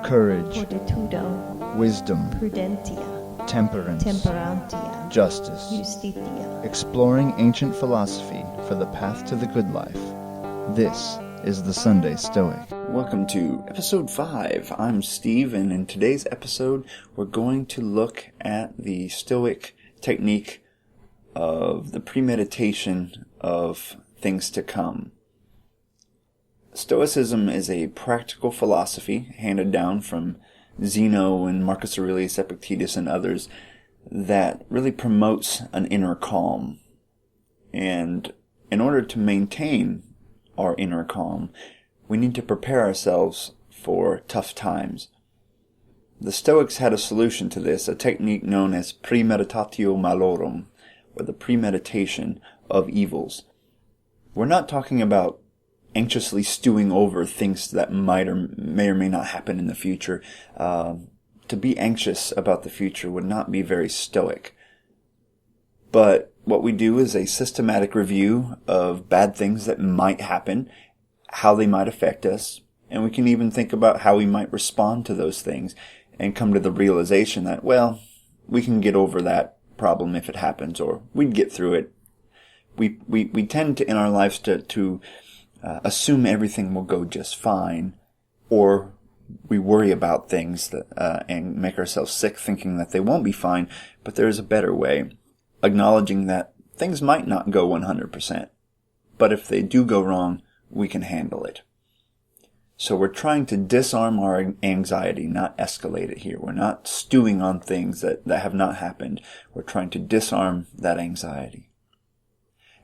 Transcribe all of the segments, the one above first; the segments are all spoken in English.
courage, fortitudo, wisdom, prudentia, temperance, temperantia, justice. justitia. Exploring ancient philosophy for the path to the good life. This is the Sunday Stoic. Welcome to episode 5. I'm Steve, and in today's episode, we're going to look at the Stoic technique of the premeditation of things to come. Stoicism is a practical philosophy handed down from Zeno and Marcus Aurelius, Epictetus, and others that really promotes an inner calm. And in order to maintain our inner calm, we need to prepare ourselves for tough times. The Stoics had a solution to this, a technique known as premeditatio malorum, or the premeditation of evils. We're not talking about anxiously stewing over things that may or may not happen in the future. To be anxious about the future would not be very Stoic. But what we do is a systematic review of bad things that might happen, how they might affect us, and we can even think about how we might respond to those things and come to the realization that, well, we can get over that problem if it happens, or we'd get through it. We tend to, in our lives, to assume everything will go just fine, or we worry about things that, and make ourselves sick thinking that they won't be fine, but there is a better way, acknowledging that things might not go 100%, but if they do go wrong, we can handle it. So we're trying to disarm our anxiety, not escalate it here. We're not stewing on things that have not happened. We're trying to disarm that anxiety.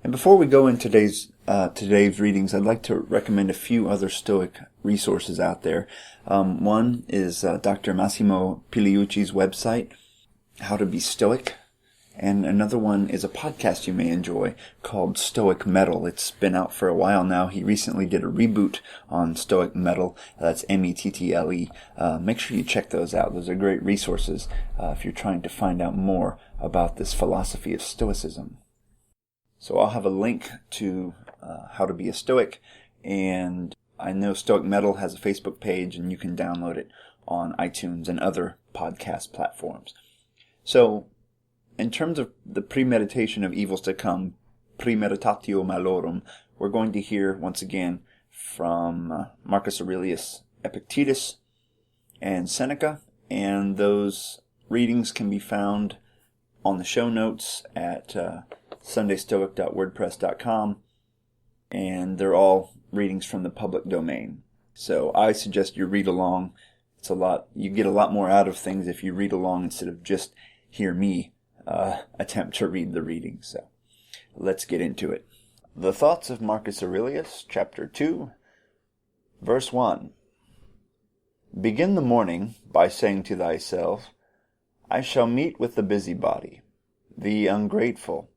And before we go into today's readings, I'd like to recommend a few other Stoic resources out there. One is Dr. Massimo Pigliucci's website, How to Be Stoic. And another one is a podcast you may enjoy called Stoic Metal. It's been out for a while now. He recently did a reboot on Stoic Metal. That's Mettle. Make sure you check those out. Those are great resources if you're trying to find out more about this philosophy of Stoicism. So I'll have a link to How to Be a Stoic, and I know Stoic Metal has a Facebook page, and you can download it on iTunes and other podcast platforms. So, in terms of the premeditation of evils to come, premeditatio malorum, we're going to hear once again from Marcus Aurelius, Epictetus, and Seneca, and those readings can be found on the show notes at sundaystoic.wordpress.com, and they're all readings from the public domain. So I suggest you read along. You get a lot more out of things if you read along instead of just hear me attempt to read the reading. So let's get into it. The Thoughts of Marcus Aurelius, Chapter 2, Verse 1. Begin the morning by saying to thyself, I shall meet with the busybody, the ungrateful,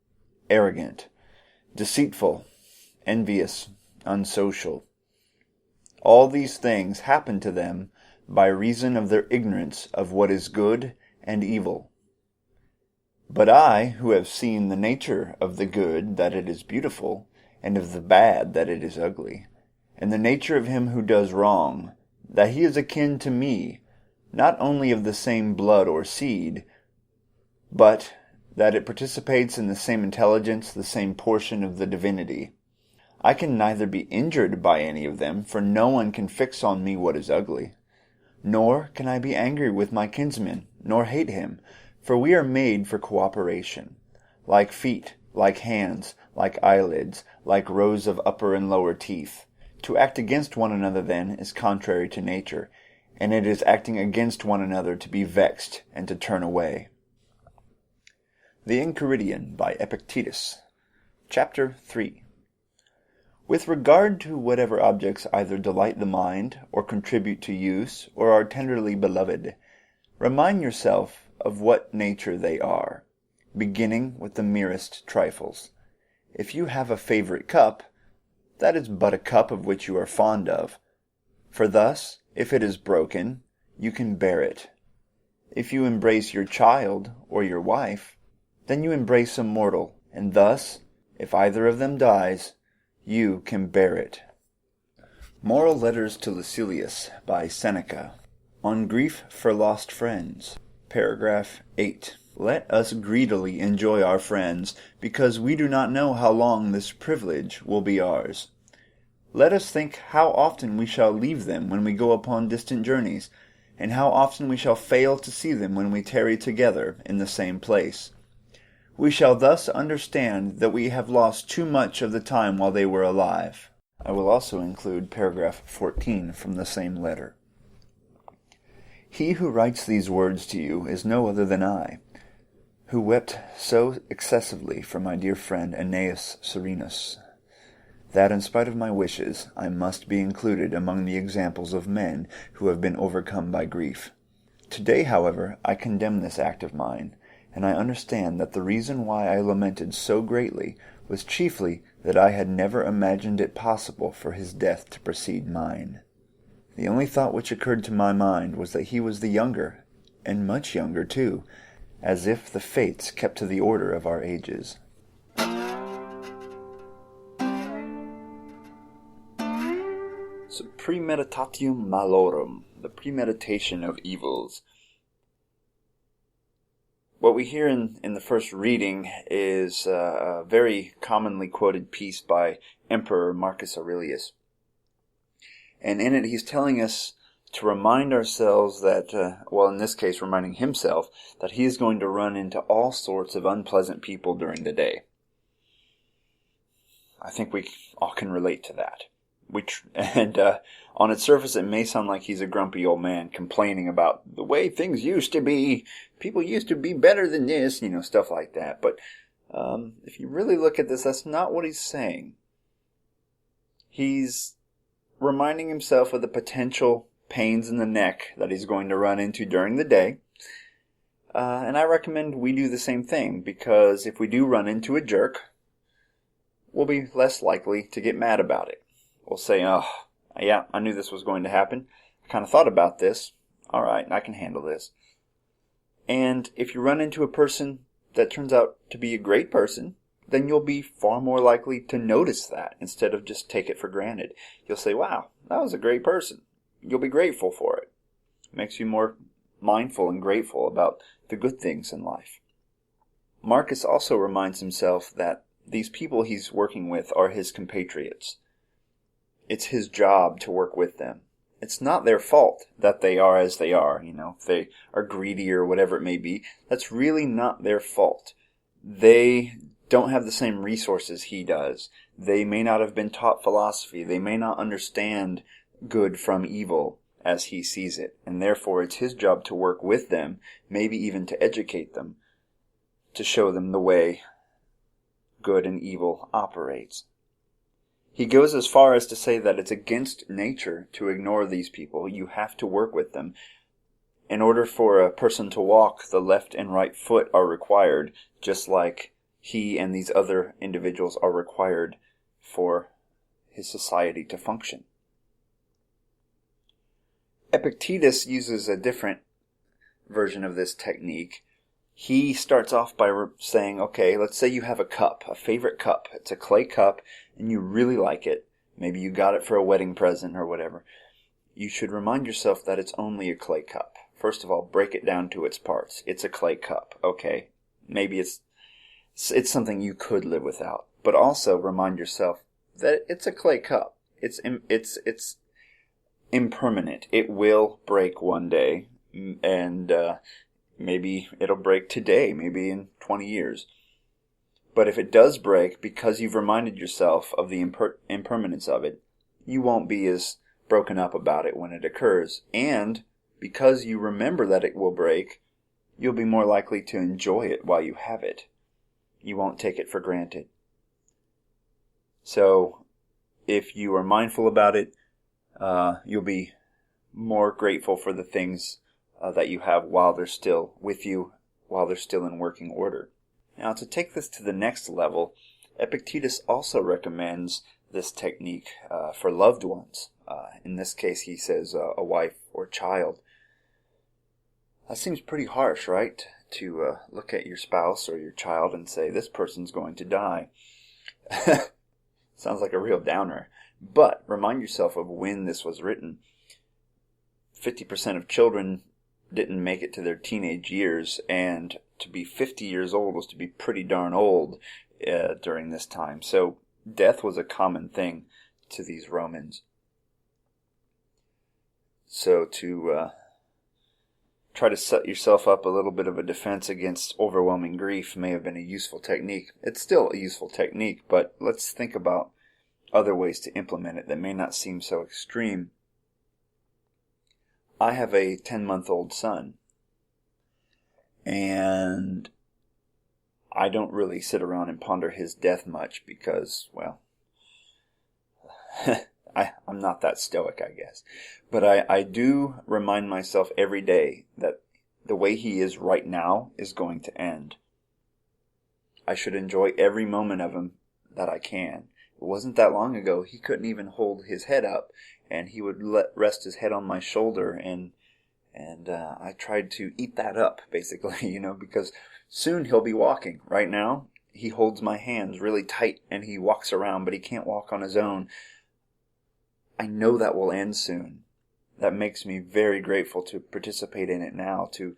arrogant, deceitful, envious, unsocial. All these things happen to them by reason of their ignorance of what is good and evil. But I, who have seen the nature of the good, that it is beautiful, and of the bad, that it is ugly, and the nature of him who does wrong, that he is akin to me, not only of the same blood or seed, but that it participates in the same intelligence, the same portion of the divinity. I can neither be injured by any of them, for no one can fix on me what is ugly. Nor can I be angry with my kinsman, nor hate him, for we are made for cooperation. Like feet, like hands, like eyelids, like rows of upper and lower teeth. To act against one another, then, is contrary to nature, and it is acting against one another to be vexed and to turn away. The Enchridion by Epictetus, Chapter 3. With regard to whatever objects either delight the mind, or contribute to use, or are tenderly beloved, remind yourself of what nature they are, beginning with the merest trifles. If you have a favorite cup, that is but a cup of which you are fond of, for thus, if it is broken, you can bear it. If you embrace your child or your wife, then you embrace a mortal, and thus, if either of them dies, you can bear it. Moral Letters to Lucilius by Seneca. On Grief for Lost Friends, paragraph 8. Let us greedily enjoy our friends, because we do not know how long this privilege will be ours. Let us think how often we shall leave them when we go upon distant journeys, and how often we shall fail to see them when we tarry together in the same place. We shall thus understand that we have lost too much of the time while they were alive. I will also include paragraph 14 from the same letter. He who writes these words to you is no other than I, who wept so excessively for my dear friend Aeneas Serenus, that in spite of my wishes I must be included among the examples of men who have been overcome by grief. Today, however, I condemn this act of mine, and I understand that the reason why I lamented so greatly was chiefly that I had never imagined it possible for his death to precede mine. The only thought which occurred to my mind was that he was the younger, and much younger too, as if the fates kept to the order of our ages. So, premeditatio malorum, the premeditation of evils. What we hear in the first reading is a very commonly quoted piece by Emperor Marcus Aurelius. And in it he's telling us to remind ourselves that, in this case reminding himself, that he is going to run into all sorts of unpleasant people during the day. I think we all can relate to that. On its surface, it may sound like he's a grumpy old man complaining about the way things used to be. People used to be better than this, stuff like that. But if you really look at this, that's not what he's saying. He's reminding himself of the potential pains in the neck that he's going to run into during the day. And I recommend we do the same thing, because if we do run into a jerk, we'll be less likely to get mad about it. We'll say, oh, yeah, I knew this was going to happen. I kind of thought about this. All right, I can handle this. And if you run into a person that turns out to be a great person, then you'll be far more likely to notice that instead of just take it for granted. You'll say, wow, that was a great person. You'll be grateful for it. It makes you more mindful and grateful about the good things in life. Marcus also reminds himself that these people he's working with are his compatriots. It's his job to work with them. It's not their fault that they are as they are, if they are greedy or whatever it may be. That's really not their fault. They don't have the same resources he does. They may not have been taught philosophy. They may not understand good from evil as he sees it. And therefore it's his job to work with them, maybe even to educate them, to show them the way good and evil operates. He goes as far as to say that it's against nature to ignore these people. You have to work with them. In order for a person to walk, the left and right foot are required, just like he and these other individuals are required for his society to function. Epictetus uses a different version of this technique. He starts off by saying, okay, let's say you have a cup, a favorite cup. It's a clay cup, and you really like it. Maybe you got it for a wedding present or whatever. You should remind yourself that it's only a clay cup. First of all, break it down to its parts. It's a clay cup, okay? Maybe it's something you could live without. But also remind yourself that it's a clay cup. It's impermanent. It will break one day, and maybe it'll break today, maybe in 20 years. But if it does break, because you've reminded yourself of the impermanence of it, you won't be as broken up about it when it occurs. And because you remember that it will break, you'll be more likely to enjoy it while you have it. You won't take it for granted. So if you are mindful about it, you'll be more grateful for the things that you have while they're still with you, while they're still in working order. Now, to take this to the next level, Epictetus also recommends this technique for loved ones. In this case, he says a wife or child. That seems pretty harsh, right? To look at your spouse or your child and say, this person's going to die. Sounds like a real downer. But remind yourself of when this was written. 50% of children didn't make it to their teenage years, and to be 50 years old was to be pretty darn old during this time. So death was a common thing to these Romans. So to try to set yourself up a little bit of a defense against overwhelming grief may have been a useful technique. It's still a useful technique, but let's think about other ways to implement it that may not seem so extreme. I have a 10-month-old son, and I don't really sit around and ponder his death much because, well, I'm not that stoic, I guess. But I do remind myself every day that the way he is right now is going to end. I should enjoy every moment of him that I can. It wasn't that long ago he couldn't even hold his head up, and he would rest his head on my shoulder, and I tried to eat that up, basically, because soon he'll be walking. Right now, he holds my hands really tight, and he walks around, but he can't walk on his own. I know that will end soon. That makes me very grateful to participate in it now, to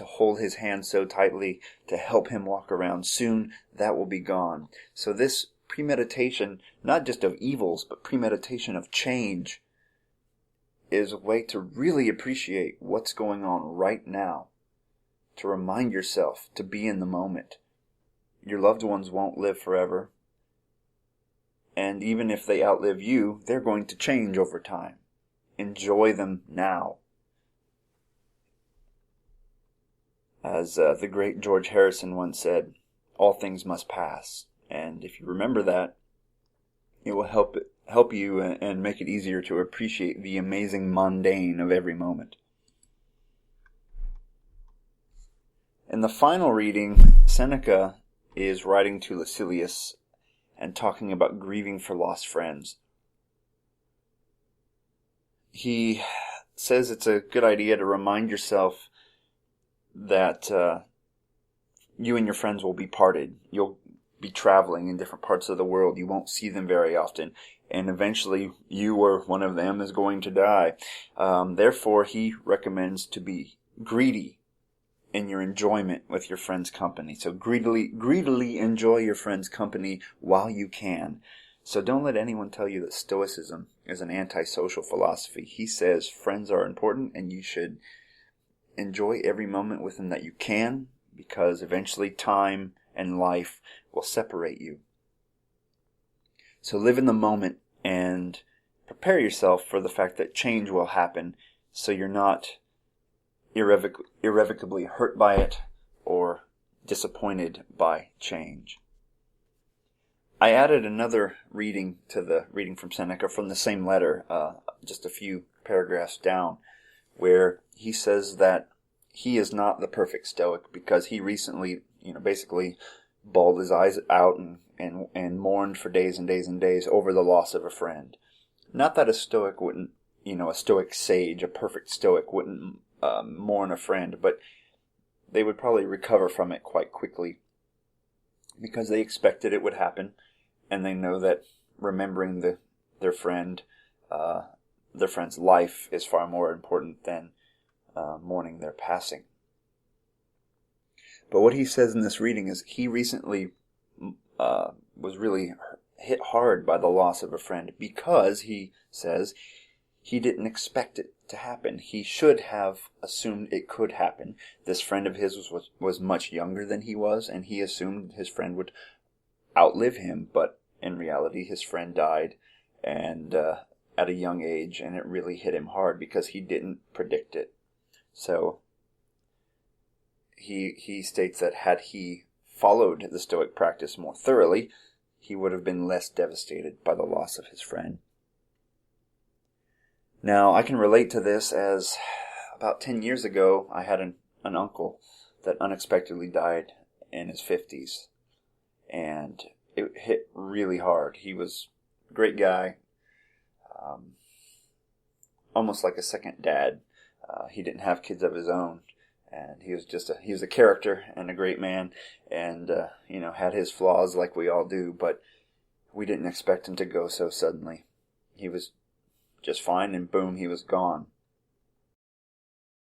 hold his hand so tightly, to help him walk around. Soon, that will be gone. So this premeditation, not just of evils, but premeditation of change, is a way to really appreciate what's going on right now, to remind yourself to be in the moment. Your loved ones won't live forever, and even if they outlive you, they're going to change over time. Enjoy them now. As the great George Harrison once said, all things must pass. And if you remember that, it will help you and make it easier to appreciate the amazing mundane of every moment. In the final reading, Seneca is writing to Lucilius and talking about grieving for lost friends. He says it's a good idea to remind yourself that you and your friends will be parted. You'll be traveling in different parts of the world. You won't see them very often. And eventually you or one of them is going to die. Therefore, he recommends to be greedy in your enjoyment with your friend's company. So greedily enjoy your friend's company while you can. So don't let anyone tell you that Stoicism is an antisocial philosophy. He says friends are important and you should enjoy every moment with them that you can, because eventually time and life will separate you. So live in the moment and prepare yourself for the fact that change will happen, so you're not irrevocably hurt by it or disappointed by change. I added another reading to the reading from Seneca from the same letter, just a few paragraphs down, where he says that he is not the perfect Stoic because he recently, basically bawled his eyes out and mourned for days and days and days over the loss of a friend. Not that a Stoic wouldn't, a Stoic sage, a perfect Stoic wouldn't mourn a friend, but they would probably recover from it quite quickly because they expected it would happen, and they know that remembering their friend's life is far more important than mourning their passing. But what he says in this reading is he recently was really hit hard by the loss of a friend because, he says, he didn't expect it to happen. He should have assumed it could happen. This friend of his was much younger than he was, and he assumed his friend would outlive him, but in reality his friend died, and at a young age, and it really hit him hard because he didn't predict it. So he states that had he followed the Stoic practice more thoroughly, he would have been less devastated by the loss of his friend. Now, I can relate to this as about 10 years ago, I had an uncle that unexpectedly died in his 50s. And it hit really hard. He was a great guy, almost like a second dad. He didn't have kids of his own. And he was a character and a great man, and had his flaws like we all do, but we didn't expect him to go so suddenly. He was just fine, and boom, he was gone.